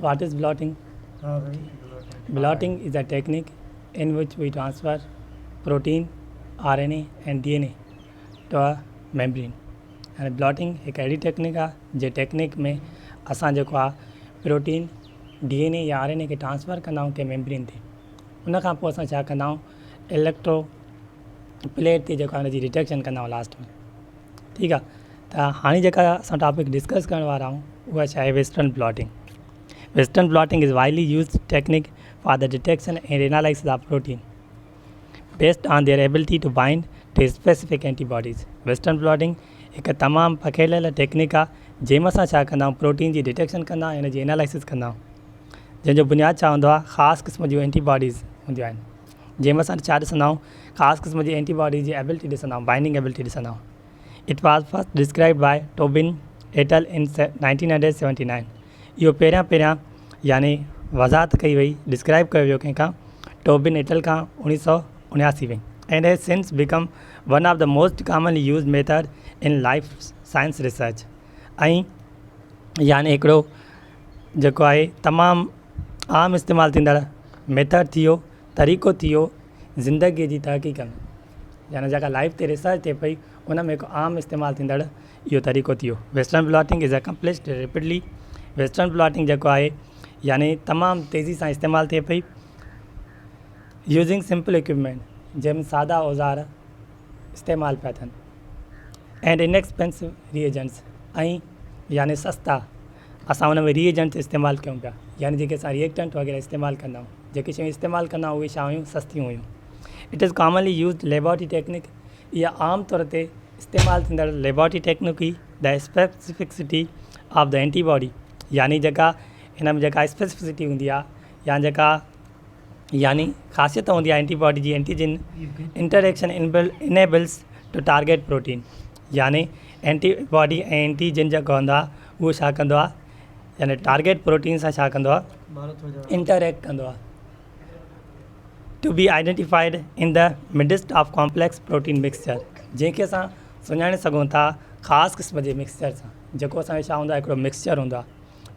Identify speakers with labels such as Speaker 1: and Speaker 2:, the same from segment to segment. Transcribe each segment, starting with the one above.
Speaker 1: What is blotting? Blotting is a technique in which we transfer protein, RNA and DNA to a membrane. And blotting एक अहिड़ी technique आहे जे technique में असां जेको आहे protein DNA या RNA खे ट्रांसफ़र कंदा आहियूं कंहिं मेम्ब्रेन ते। उन खां पोइ असां छा कंदा आहियूं इलेक्ट्रो प्लेट ते जेको आहे हुनजी डिटेक्शन कंदा आहियूं लास्ट में। ठीकु आहे, त हाणे जेका असां टॉपिक डिस्कस करण वारा आहियूं उहा छा आहे western blotting. Western blotting is widely used technique for the detection and analysis of protein based on their ability to bind to specific antibodies. Western blotting एक तमामु पखेलियल टेक्निक आहे जंहिंमें असां छा कंदा आहियूं प्रोटीन जी डिटेक्शन कंदा आहियूं, हिन जी एनालिसिस कंदा आहियूं, जंहिंजो बुनियादु छा हूंदो आहे ख़ासि क़िस्म जूं एंटीबॉडीज़ हूंदियूं आहिनि, जंहिंमें असां छा ॾिसंदा आहियूं ख़ासि क़िस्म जी एंटीबॉडीज़ जी एबिलिटी ॾिसंदा आहियूं, बाइंडिंग एबिलिटी ॾिसंदा आहियूं। It was first described by Tobin et al in 1979। इहो पहिरियां यानी वज़ाहत कई वई, डिस्क्राइब कयो वियो कंहिंखां टोबिन एटल खां 1979 में। And has since become one of the most commonly use method in life science research. ऐं यानी हिकिड़ो जेको आहे तमामु आम इस्तेमालु थींदड़ मेथड थी वियो, तरीक़ो थी वियो ज़िंदगीअ जी तहक़ीक़ में, यानी जेका लाइफ ते रिसर्च थिए पई उन में हिकु आम इस्तेमालु थींदड़ इहो तरीक़ो थी वियो। Western blotting is accomplished rapidly. Western blotting जेको आहे यानी तमामु तेज़ी सां इस्तेमालु थिए पई यूज़िंग सिंपल इक्विपमेंट, जंहिंमें सादा औज़ार इस्तेमालु पिया थियनि एंड इनएक्सपेंसिव रिएजेंट्स, ऐं यानी सस्ता असां हुन में रिएजेंट्स इस्तेमालु कयूं पिया, यानी जेके असां रिएक्टेंट वग़ैरह इस्तेमालु कंदा आहियूं, जेके शयूं इस्तेमालु कंदा आहियूं उहे छा हुयूं सस्तियूं हुयूं। It is commonly use laboratory technique. इहा आम तौर ते इस्तेमालु थींदड़ laboratory technique E the specificity of the antibody, यानी जेका हिन में जेका स्पेसिफिसिटी हूंदी आहे या जेका यानी ख़ासियत हूंदी आहे एंटीबॉडी जी, antigen interaction enables to target protein, यानी एंटीबॉडी ऐं एंटीजन जेको हूंदो आहे उहो छा कंदो आहे यानी टारगेट प्रोटीन सां छा कंदो आहे इंटरेक्ट कंदो आहे। To be identified in the midst of complex protein mixture, जंहिंखे असां सुञाणे सघूं था ख़ासि क़िस्म जे मिक्सचर सां, जेको असांजो छा हूंदो आहे हिकिड़ो मिक्सचर हूंदो आहे,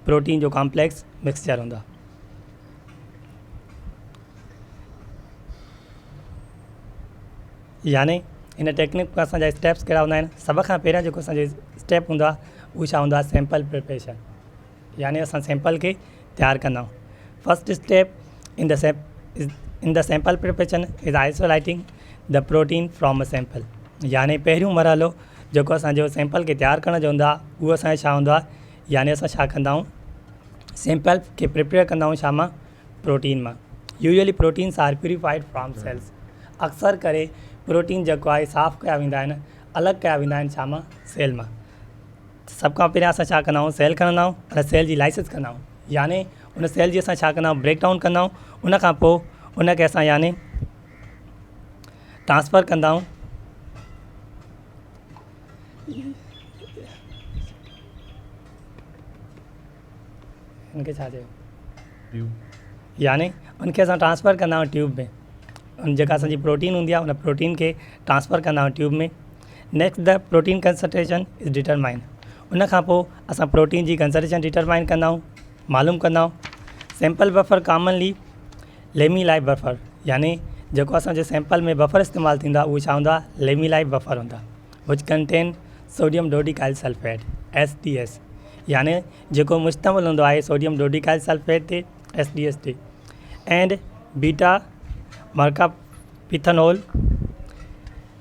Speaker 1: प्रोटीन जो कॉम्प्लेक्स मिक्सचर हूंदो आहे। यानी हिन टेक्निक में असांजा स्टेप्स कहिड़ा हूंदा आहिनि, सभ खां पहिरियां जेको असांजो स्टेप हूंदो आहे उहो छा हूंदो आहे सैंपल प्रिपरेशन, यानी असां सैंपल खे तयारु कंदा आहियूं। First step in the sample preparation is isolating the protein from a sample, यानी पहिरियों मरहलो जेको असांजो सैंपल खे तयारु करण जो हूंदो आहे उहो असांजो छा हूंदो आहे, यानी असां छा कंदा आहियूं सैंपल खे प्रिपेयर कंदा आहियूं छा मां प्रोटीन मां। Usually proteins are purified from cells, अक्सर करे प्रोटीन जेको आहे साफ़ु कया वेंदा आहिनि, अलॻि कया वेंदा आहिनि छा मां सेल मां। सभ खां पहिरियां असां छा कंदा आहियूं सेल खणंदा आहियूं, उन सेल जी लाइसिस कंदा आहियूं, यानी उन सेल जी असां छा कंदा आहियूं ब्रेक डाउन कंदा आहियूं, उन खां पोइ उनखे असां यानी ट्रांसफ़र कंदा आहियूं उनखे छा चयो यानी उनखे असां ट्रांसफ़र कंदा आहियूं ट्यूब में, उन जेका असांजी प्रोटीन हूंदी आहे उन प्रोटीन खे ट्रांसफ़र कंदा आहियूं ट्यूब में। Next the protein concentration is determine, उन खां पोइ असां प्रोटीन जी कंसंट्रेशन डिटरमाइन कंदा आहियूं, मालूम कंदा आहियूं। Sample buffer commonly Laemmli life buffer, यानी जेको असांजे सैंपल में बफर इस्तेमालु थींदो आहे उहो छा हूंदो आहे लेमी लाइफ बफर हूंदो आहे, which contain sodium dodecyl sulphate SDS, यानी जेको मुश्तमिल हूंदो आहे सोडियम डोडीकाइल सल्फेट ते SDS ते एंड बीटा मर्कापिथेनॉल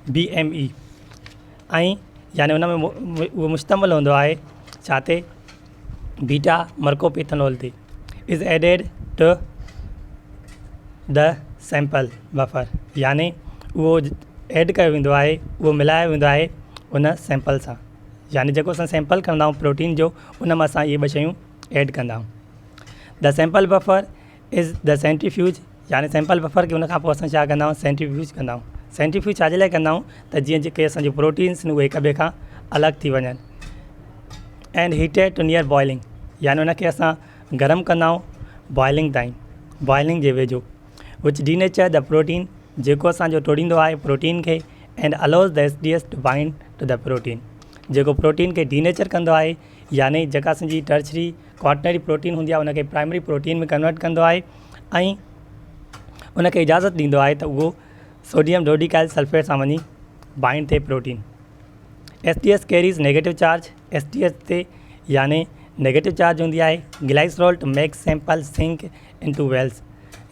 Speaker 1: BME, ऐं यानी हुन में उहो मुश्तमिल हूंदो आहे छा ते बीटा मर्कोपिथेनॉल ते is added to the sample buffer, यानी उहो एड कयो वेंदो आहे, उहो मिलायो वेंदो आहे उन सैंपल सां, यानी जेको असां सैंपल कंदा आहियूं प्रोटीन जो उन में असां इहे ॿ शयूं ऐड कंदा आहियूं। The sample buffer is the centrifuge, यानी सैंपल बफर खे उन खां पोइ असां छा कंदा आहियूं सेंट्रीफ्यूज कंदा आहियूं। सेंट्रीफ्यूज छाजे लाइ कंदा आहियूं त जीअं जेके असांजे प्रोटीन्स आहिनि उहे हिक ॿिए खां अलॻि थी वञनि। And heated to near boiling, यानी उनखे असां गरम कंदा आहियूं बॉइलिंग ताईं, बॉइलिंग जे वेझो, विच डीनेचर द प्रोटीन, जेको असांजो तोड़ींदो आहे प्रोटीन खे and allows the SDS to bind to the protein, जेको प्रोटीन खे डीनेचर कंदो आहे यानी जेका असांजी टर्शरी क्वाटनरी प्रोटीन हूंदी आहे उनखे प्राइमरी प्रोटीन में कन्वर्ट कंदो आहे ऐं उनखे इजाज़त ॾींदो आहे त उहो सोडियम डोडीकाइल सल्फेट सां वञी बाइंड थिए protein. STS carries negative charge. STS ते यानी नेगेटिव चार्ज हूंदी आहे। Glycerol to make sample sink into wells.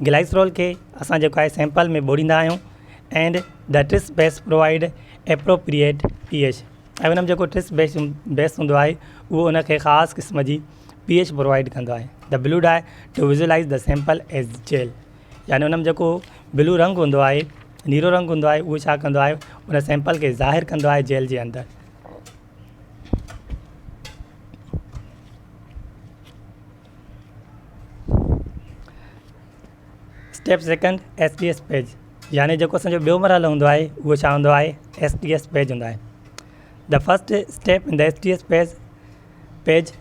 Speaker 1: Glycerol खे असां जेको आहे सैंपल में ॿोड़ींदा आहियूं and the tris base provide appropriate pH। ऐं हुन में जेको ट्रिस बेस हूंदो आहे उहो उनखे ख़ासि क़िस्म जी pH प्रोवाइड कंदो आहे। The blue dye to visualise the sample as gel. यानी हुन में जेको ब्लू रंग हूंदो आहे, नीरो रंग हूंदो आहे, उहो छा कंदो आहे, उन सैंपल खे ज़ाहिर कंदो आहे जेल जे अंदरि। Step second STS page. यानी जेको असांजो ॿियो मरहलो हूंदो आहे उहो छा हूंदो आहे, STS पेज हूंदो आहे। The first step in the STS page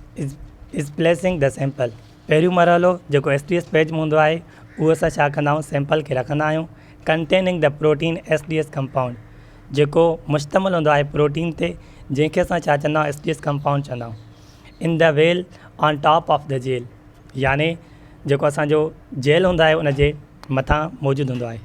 Speaker 1: is placing the sample. पहिरियों मरहलो जेको STS पेज में हूंदो आहे उहो असां छा कंदा आहियूं, सैंपल खे रखंदा आहियूं containing the protein STS compound, जेको मुश्तमिल हूंदो आहे प्रोटीन ते, जंहिंखे असां छा चवंदा आहियूं, STS कंपाउंड चवंदा आहियूं। In the well on top of the gel. यानी जेको असांजो जेल हूंदा आहे उनजे मथां मौजूदु हूंदो आहे।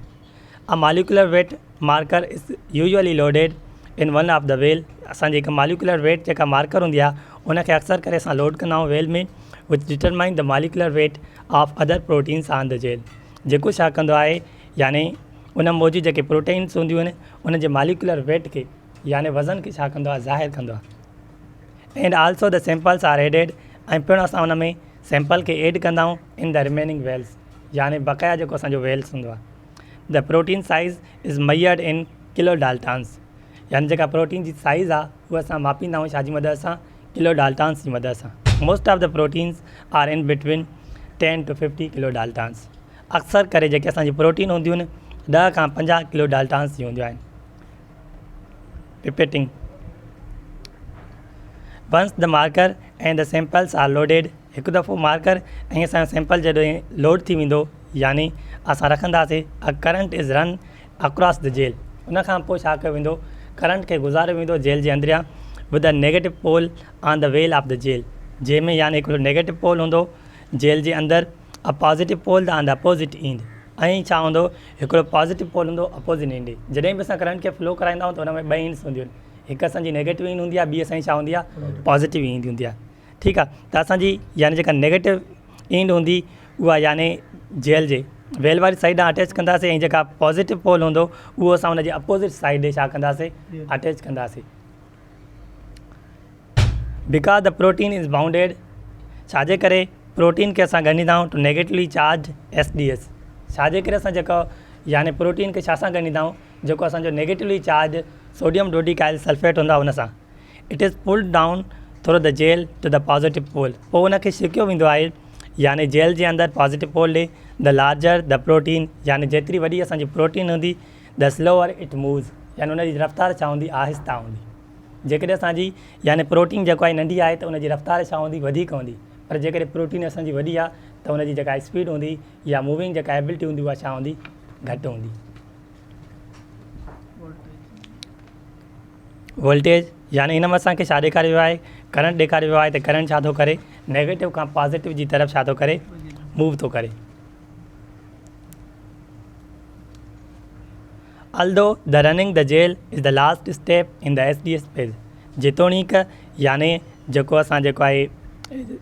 Speaker 1: A molecular weight marker is usually loaded in one of the well. असांजी हिकु मालिकुलर वेट जेका मार्कर हूंदी आहे उनखे अक्सर करे असां लोड कंदा आहियूं वेल में, which determine the molecular weight of other proteins on the gel. जेको छा कंदो आहे, यानी उन में मौजूदु जेके प्रोटीन्स हूंदियूं आहिनि उन जे मालिकुलर वेट खे यानी वज़न खे छा कंदो आहे, ज़ाहिर कंदो आहे। And also the samples are added. ऐं पिणु असां उन में सैंपल खे एड कंदा आहियूं इन द रिमेनिंग वेल्स, यानी बक़ाया जेको असांजो वेल्स हूंदो आहे। The protein size is मयर्ड in kilo Dalton's. यानी जेका प्रोटीन जी साइज़ आहे उहा असां मापींदा आहियूं छाजी मदद सां, किलो डाल्टन्स जी मदद सां। Most of the proteins are in between 10 to 50 kilo Dalton's. अक्सर करे जेके असांजी प्रोटीन हूंदियूं आहिनि 10 खां 50 किलो डाल्टन्स जी हूंदियूं आहिनि। Pipetting. Once the marker and the samples are loaded. हिकु दफ़ो मार्कर ऐं असांजो सैंपल जॾहिं लोड थी वेंदो यानी असां रखंदासीं, a current is run across the gel. उनखां पोइ छा कयो वेंदो, करंट खे गुज़ारियो वेंदो जेल जे अंदरियां with a negative pole on the well of the gel, जंहिंमें यानी हिकिड़ो नेगेटिव पोल हूंदो जेल जे अंदरि, a positive pole on the opposite end. ऐं छा हूंदो, हिकिड़ो पॉज़िटिव पोल हूंदो अपोज़िट एंड। जॾहिं बि असां करंट खे फ्लो कराईंदा आहियूं त हुन में 2 एंड्स हूंदियूं आहिनि, हिकु असांजी नेगेटिव एंड हूंदी आहे, ॿी असांजी छा हूंदी आहे, पॉज़िटिव एंड हूंदी आहे। ठीकु आहे, त असांजी यानी जेका नेगेटिव एंड हूंदी उहा यानी जेल जे वेल वारी साइड ॾांहुं अटैच कंदासीं, ऐं जेका पॉज़िटिव पोल हूंदो उहो असां हुनजे अपोज़िट साइड ॾे छा कंदासीं, अटैच कंदासीं। Because the protein is bounded. छाजे करे प्रोटीन खे असां ॻंढींदा आहियूं टू नेगेटिवली चार्ज STS। छाजे करे असां जेको यानी प्रोटीन खे छा सां ॻंढींदा आहियूं, जेको असांजो negatively charge sodium dodecyl sulphate हूंदो आहे उन सां। It is pulled down through the gel to the positive pole. पोइ उनखे छिकियो वेंदो आहे यानी जेल जे अंदरि पॉज़िटिव पोल ॾे। द लार्जर द प्रोटीन, यानी जेतिरी वॾी असांजी प्रोटीन हूंदी, द स्लोअर इट मूव्स, यानी उनजी रफ़्तार छा हूंदी, आहिस्ता हूंदी। जेकॾहिं असांजी यानी प्रोटीन जेको आहे नंढी आहे त उनजी रफ़्तार छा हूंदी, वधीक हूंदी। पर जेकॾहिं प्रोटीन असांजी वॾी आहे त उनजी जेका स्पीड हूंदी या मूविंग जेका एबिलिटी हूंदी उहा छा हूंदी, घटि हूंदी। वोल्टेज, यानी इन में असांखे छा ॾेखारियो वियो आहे, करंट ॾेखारियो वियो आहे त करंट छा थो करे, नेगेटिव खां पॉज़िटिव जी तरफ़ छा थो करे, मूव थो करे। Although the running the gel is the last step in the STS page. जेतोणीकि यानी जेको असां जेको आहे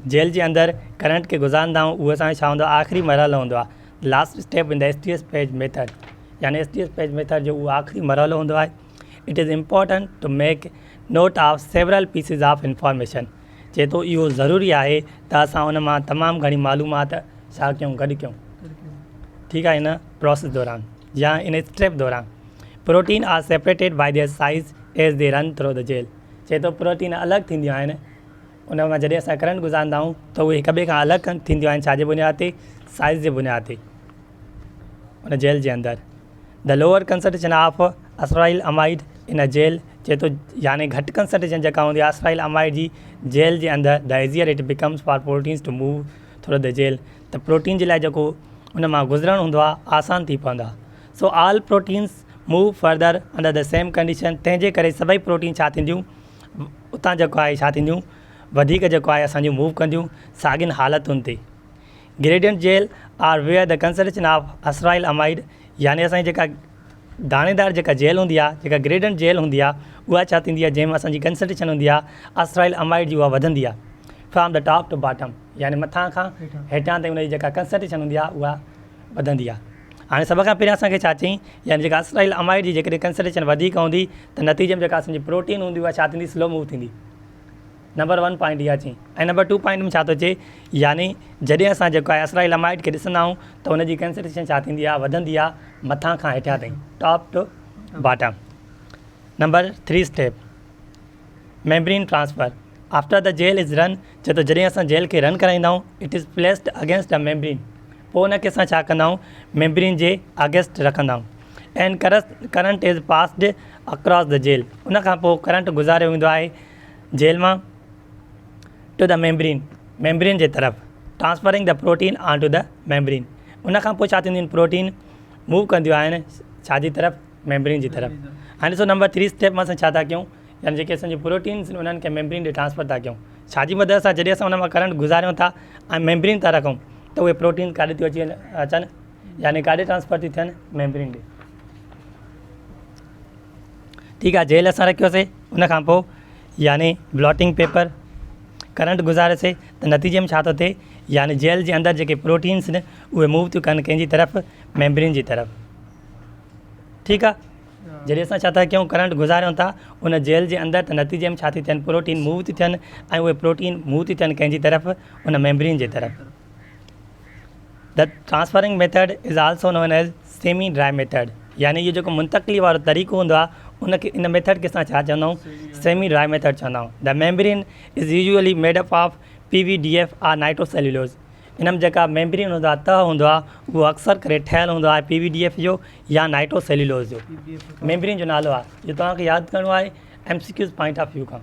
Speaker 1: जेल जे अंदरि करंट खे गुज़ारींदा आहियूं उहो असांजो छा हूंदो आहे, आख़िरी मरहलो हूंदो आहे। Last step in the STS PAGE method, यानी STS पेज मेथड जो उहो आख़िरी मरहलो हूंदो आहे। It is important to make note of several pieces of information. चए थो इहो ज़रूरी आहे त असां उन मां तमामु घणी मालूमात छा कयूं, गॾु कयूं। ठीकु आहे, इन प्रोसेस दौरान या इन स्टेप दौरान। Protein are separated by their size as they run through the gel. चए थो प्रोटीन अलॻि थींदियूं आहिनि उन मां जॾहिं असां करंट गुज़ारींदा आहियूं त उहे हिक ॿिए खां अलॻि थींदियूं आहिनि, छाजे बुनियाद ते, साइज़ जे बुनियाद ते उन जेल जे अंदरि। The lower concentration of acrylamide in a jail. चए थो यानी घटि कंसंट्रेशन जेका हूंदी आहे असराइल अमाइड जी जेल जे अंदरि, the easier it becomes for proteins to move through the gel. त प्रोटीन जे लाइ जेको उन मां गुज़रणु हूंदो आहे आसान थी पवंदो आहे। So all proteins move further under the same condition. तंहिंजे करे सभई प्रोटीन छा थींदियूं, उतां जेको आहे छा थींदियूं, वधीक जेको आहे असांजो मूव कंदियूं साॻियुनि हालतुनि ते। Gradient gel are where the concentration of acrylamide, यानी असांजी जेका दाणेदार जेका जेल हूंदी आहे, जेका ग्रेडियंट जेल हूंदी आहे, उहा छा थींदी आहे, जंहिंमें असांजी कंसंट्रेशन हूंदी आहे असराइल अमाइड जी, उहा वधंदी आहे from the top to bottom, यानी मथां खां हेठां ताईं उनजी जेका कंसंट्रेशन हूंदी आहे उहा वधंदी आहे। हाणे सभ खां पहिरियों असांखे छा चई, यानी जेका असराइल अमाइड जी जेकॾहिं कंसंट्रेशन वधीक हूंदी त नतीजे में जेका असांजी प्रोटीन हूंदी उहा छा थींदी, स्लो मूव थींदी। नंबर 1 पॉइंट इहा चई। ऐं नंबर 2 पॉइंट में छा थो चए, यानी जॾहिं असां जेको आहे असराइल अमाइड खे ॾिसंदा आहियूं त उनजी कंसंट्रेशन छा थींदी आहे, वधंदी आहे मथां खां हेठां ताईं, top to bottom. Number 3 step membrane transfer. After the gel is run, चए थो जॾहिं असां जेल खे रन कराईंदा आहियूं, it is placed against the membrane, पोइ उनखे असां छा कंदा आहियूं, मेम्ब्रेन जे अगेंस्ट रखंदा आहियूं। And current is passed across the gel, उन खां पोइ करंट गुज़ारियो वेंदो आहे जेल मां टू द मेम्ब्रेन जे तरफ़, transferring the protein onto the membrane. उन खां पोइ छा थींदियूं आहिनि, प्रोटीन मूव कंदियूं आहिनि छाजी तरफ़, मेम्ब्रेन जी तरफ़। हाणे ॾिसो नंबर 3 स्टेप में असां छा था कयूं, यानी जेके असांजी प्रोटीन्स उन्हनि खे मेम्ब्रेन ॾे ट्रांसफर था कयूं, छाजी मदद सां, जॾहिं असां उन मां करंट गुज़ारियूं था ऐं मेम्ब्रेन था रखूं त उहे प्रोटीन काॾे थियूं अचनि, यानी काॾे ट्रांसफर थी थियनि, मेम्ब्रेन ॾे। ठीकु आहे, जेल असां रखियोसीं, उन खां पोइ यानी ब्लॉटिंग पेपर करंट गुज़ारेसीं त नतीजे में छा थो थिए, यानी जेल जे अंदरि जेके प्रोटीन्स आहिनि उहे मूव थियूं कनि कंहिंजी तरफ़, मेम्ब्रेन जी तरफ़। ठीकु आहे, जॾहिं असां छा था कयूं, करंट गुज़ारियूं था उन जेल जे अंदरि, त नतीजे में छा थी थियनि, प्रोटीन मूव थी थियनि ऐं उहे प्रोटीन मूव थी थियनि कंहिंजी तरफ़, उन मेम्ब्रेन जे तरफ़। The transferring method is also non as semi dry method, यानी इहो जेको मुंतक़िली वारो तरीक़ो हूंदो आहे उनखे, इन मेथड खे असां छा चवंदा आहियूं, सेमी ड्राई मेथड चवंदा आहियूं। The membrane is usually made up of PVDF or nitrocellulose, इन में जेका मेम्ब्रेन हूंदो आहे, तह हूंदो आहे, उहो अक्सर करे ठहियलु हूंदो आहे PVDF जो या नाइट्रोसेल्यूलोज जो। मेम्ब्रेन जो नालो आहे, इहो तव्हांखे यादि करिणो आहे MCQs पॉइंट ऑफ व्यू खां।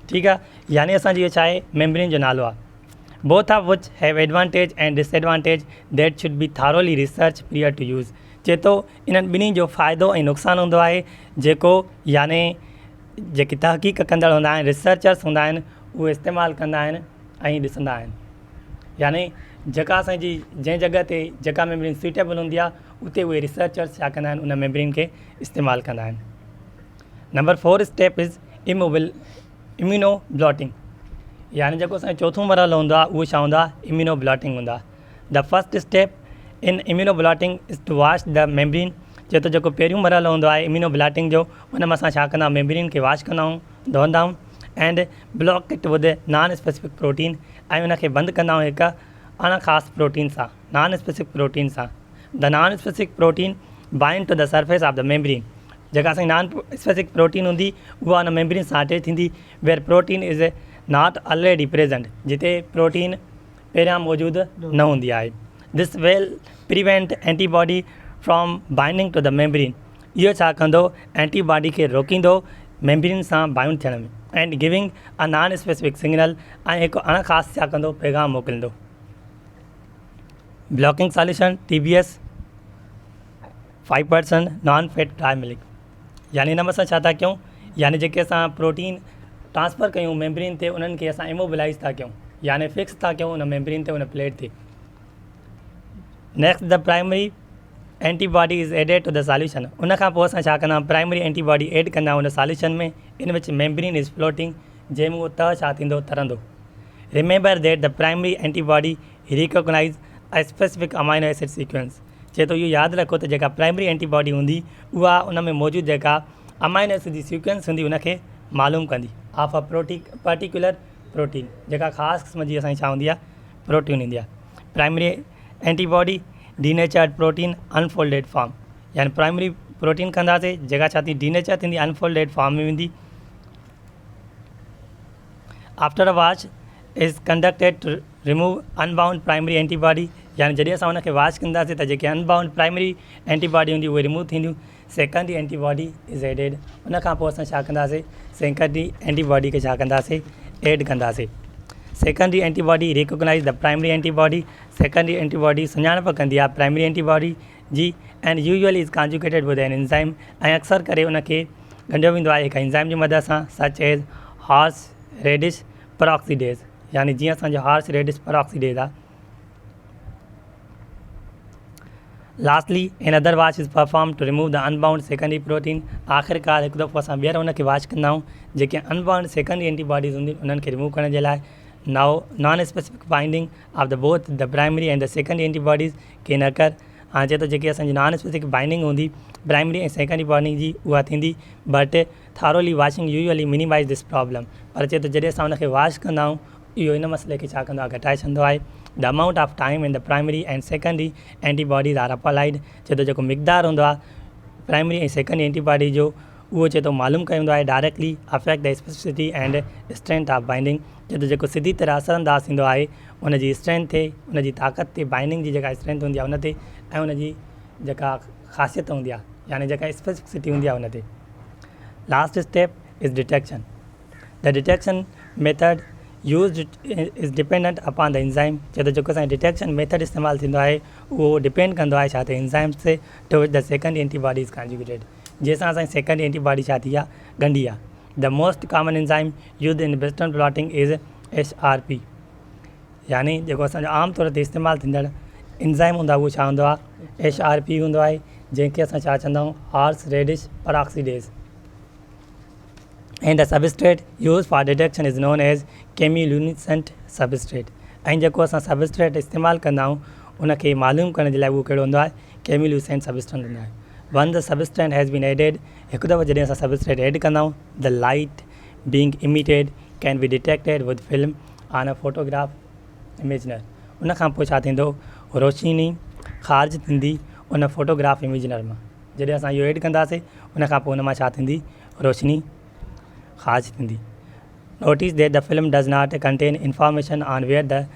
Speaker 1: ठीकु आहे, यानी असांजी इहो छा आहे, मेम्ब्रेन जो नालो आहे। Both of which have advantage and disadvantage that should be thoroughly research prior to use, चए थो इन्हनि ॿिन्ही जो फ़ाइदो ऐं नुक़सानु हूंदो आहे, जेको यानी जेके तहक़ीक़ कंदड़ हूंदा आहिनि, रिसर्चर्स हूंदा आहिनि, उहे इस्तेमालु कंदा आहिनि ऐं ॾिसंदा आहिनि। यानी जेका असांजी जंहिं जॻह ते जेका मेम्ब्रेन सूटेबल हूंदी आहे, उते उहे रिसर्चर्स छा कंदा आहिनि, उन मेम्ब्रेन खे इस्तेमालु कंदा आहिनि। Number 4 step is immuno blotting, यानी जेको असांजो चोथों मरहलो हूंदो आहे उहो छा हूंदो आहे, इम्यूनो ब्लॉटिंग हूंदो आहे। The first step in immunoblotting is to wash the membrane, चए थो जेको पहिरियों मरहलो हूंदो आहे इम्यूनो ब्लॉटिंग जो, उन में असां छा कंदा आहियूं, मेम्ब्रेन खे वॉश कंदा आहियूं, धोईंदा आहियूं and block it with non specific protein, ऐं उनखे बंदि कंदा आहियूं हिकु अणख़ास प्रोटीन सां, नॉन स्पेसिफिक प्रोटीन सां। The non specific protein bind to the surface of the membrane, जेका असांजी नॉन स्पेसिफिक प्रोटीन हूंदी उहा उन मेम्ब्रेन सां अटैच थींदी, where protein is not already present, जिते प्रोटीन पहिरियां मौजूदु न हूंदी आहे। This will prevent antibody from binding to the membrane, इहो छा कंदो, एंटीबॉडी खे रोकींदो मेम्ब्रेन सां बाइंड थियण में, and giving a non specific signal, ऐं हिकु अणख़ास छा कंदो, पैगाम मोकिलींदो। Blocking solution TBS 5% non fat dry milk, यानी हिन में असां छा था कयूं, यानी जेके असां प्रोटीन ट्रांसफ़र कयूं मेम्ब्रेन ते, उन्हनि खे असां इमोबिलाइज़ था कयूं, यानी फिक्स था कयूं उन मेम्ब्रेन ते, उन प्लेट ते। Next the primary antibody is added to the solution, उन खां पोइ असां छा कंदा आहियूं, प्राइमरी एंटीबॉडी एड कंदा आहियूं उन सॉल्यूशन में, इन विच मेम्ब्रेन इज़ फ्लोटिंग, जंहिंमें उहो तह छा थींदो, तरंदो। Remember that the primary antibody recognise a specific amino acid sequence, चए थो इहो यादि रखो त जेका प्राइमरी एंटीबॉडी हूंदी उहा उन में मौजूदु जेका अमाइनो एसिड जी सीक्वेंस हूंदी उनखे मालूम कंदी ऑफ अ पर्टिकुलर प्रोटीन, जेका ख़ासि क़िस्म जी असांजी छा हूंदी आहे, प्रोटीन हूंदी आहे। Primary antibody denatured protein unfolded form, यानी प्राइमरी प्रोटीन कंदासीं, जेका छा थी, डीनेचर थींदी, अनफोल्डेड फॉर्म में वेंदी। After a wash is conducted to remove unbound primary antibody, यानी जॾहिं असां उनखे वॉश कंदासीं त जेके अनबाउंड प्राइमरी एंटीबॉडी हूंदी उहे रिमूव थींदियूं। सेकेंडरी एंटीबॉडी इज़ एडेड, उन खां पोइ असां छा कंदासीं, सेकेंडरी एंटीबॉडी खे छा कंदासीं, एड कंदासीं। Secondary antibody recognise the primary antibody, secondary antibody सुञाणप कंदी आहे प्राइमरी एंटीबॉडी जी, and usually is conjugated with an enzyme, ऐं अक्सर करे उनखे ॻंढियो वेंदो आहे हिकु एंजाइम जी मदद सां सच एज़ हॉर्स रेडिश पेरोक्सीडेज़, यानी जीअं असांजो हॉर्स रेडिश पेरोक्सीडेज़ आहे। Lastly another wash is perform to remove the unbound secondary protein. आख़िरकार हिकु दफ़ो असां ॿीहर उनखे वॉश कंदा आहियूं, जेके अनबाउंड सेकेंडरी एंटीबॉडीज़ हूंदियूं उन्हनि खे रिमूव करण जे लाइ। Now non specific binding of the both the primary and the secondary antibodies can occur. हाणे चए थो जेकी असांजी नॉन स्पेसिफिक बाइंडिंग हूंदी प्राइमरी ऐं सेकेंडरी बॉन्डिंग जी उहा थींदी, but thoroughly washing usually minimise this problem. पर चए थो जॾहिं असां उनखे वॉश कंदा आहियूं इहो इन मसइले खे छा कंदो आहे, घटाए छॾींदो आहे। The amount of time in the primary and secondary antibodies are applied. चए थो जेको मिक़दारु हूंदो आहे प्राइमरी ऐं सेकेंडरी एंटीबॉडी जो उहो चए थो मालूम कंदो आहे directly affect the specificity and strength of binding. चए थो जेको सिधी तरह असरअंदाज़ थींदो आहे उनजी स्ट्रेंथ ते, उनजी ताक़त ते, बाइंडिंग जी जेका स्ट्रेंथ हूंदी आहे उन ते, ऐं उनजी जेका ख़ासियत हूंदी आहे यानी जेका स्पेसिफिसिटी हूंदी आहे उन ते। Last step is detection. The detection method use is dependent upon the enzyme. चए थो जेको असांजो डिटेक्शन मेथड इस्तेमालु थींदो आहे उहो डिपेंड कंदो आहे छा ते एंजाइम्स ते two which the secondary antibodies conjugated, जंहिंसां असांजी सेकेंडरी एंटीबॉडी छा थी आहे, ॻंढी आहे। The most common enzyme use in western blotting is HRP, यानी जेको असांजो आम तौर ते इस्तेमालु थींदड़ एंजाइम हूंदो आहे उहो छा हूंदो आहे, HRP हूंदो आहे, जंहिंखे असां छा चवंदा आहियूं, horseradish peroxidase. And the substrate use for detection is known as chemiluminescent substrate. ऐं जेको असां सबस्ट्रेट इस्तेमालु कंदा आहियूं उनखे मालूम करण जे लाइ उहो कहिड़ो हूंदो आहे, केमिल्यूमिनेसेंट सबस्ट्रेट हूंदो आहे। Once the substrate has been added, हिकु दफ़ो जॾहिं असां सबस्ट्रेट एड कंदा आहियूं, the light being emitted can be detected with film on a photograph imager. उनखां पोइ छा थींदो, रोशनी ख़ारिज थींदी उन फोटोग्राफ इमेजनर मां। जॾहिं असां इहो एड कंदासीं उनखां पोइ उन मां छा थींदी, रोशनी ख़ारिज थींदी। Notice that the film does not contain information on where the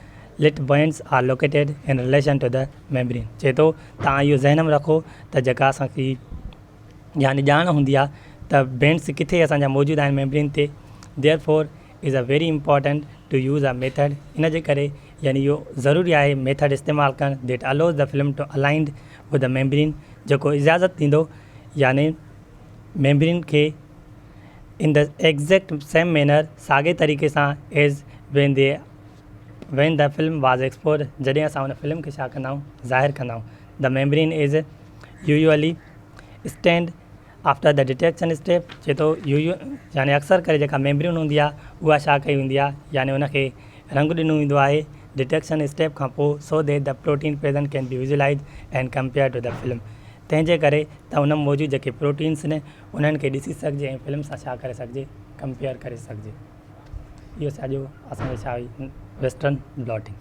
Speaker 1: lit bands are located in relation to the membrane. चए थो तव्हां इहो ज़हन में रखो त जेका असांखे यानी ॼाण हूंदी आहे त बैंड्स किथे असांजा मौजूदु आहिनि मेम्ब्रेन ते। Therefore is a very important to use a method. इन जे करे यानी इहो ज़रूरी आहे मेथड इस्तेमालु करणु that allows the film to aligned with the membrane, जेको इजाज़त ॾींदो यानी मेम्ब्रेन खे in the exact same manner, साॻे तरीक़े सां एज़ वेन द फिल्म वाज़ एक्सपोर्ड, जॾहिं असां उन फिल्म खे छा कंदा आहियूं, ज़ाहिर कंदा आहियूं। The membrane is usually stand after the detection step. चए थो यानी अक्सर करे जेका मेम्ब्रेन हूंदी आहे उहा छा कई हूंदी आहे, यानी उनखे रंग ॾिनो वेंदो आहे डिटेक्शन स्टेप खां पोइ, so that the protein present can be visualise and compare to the film. तंहिंजे करे त उन में मौजूदु जेके प्रोटीन्स आहिनि उन्हनि खे ॾिसी सघिजे ऐं फिल्म सां छा करे सघिजे, कंपेयर करे सघिजे। इहो सॼो असांजो छा वेस्टर्न ब्लॉटिंग।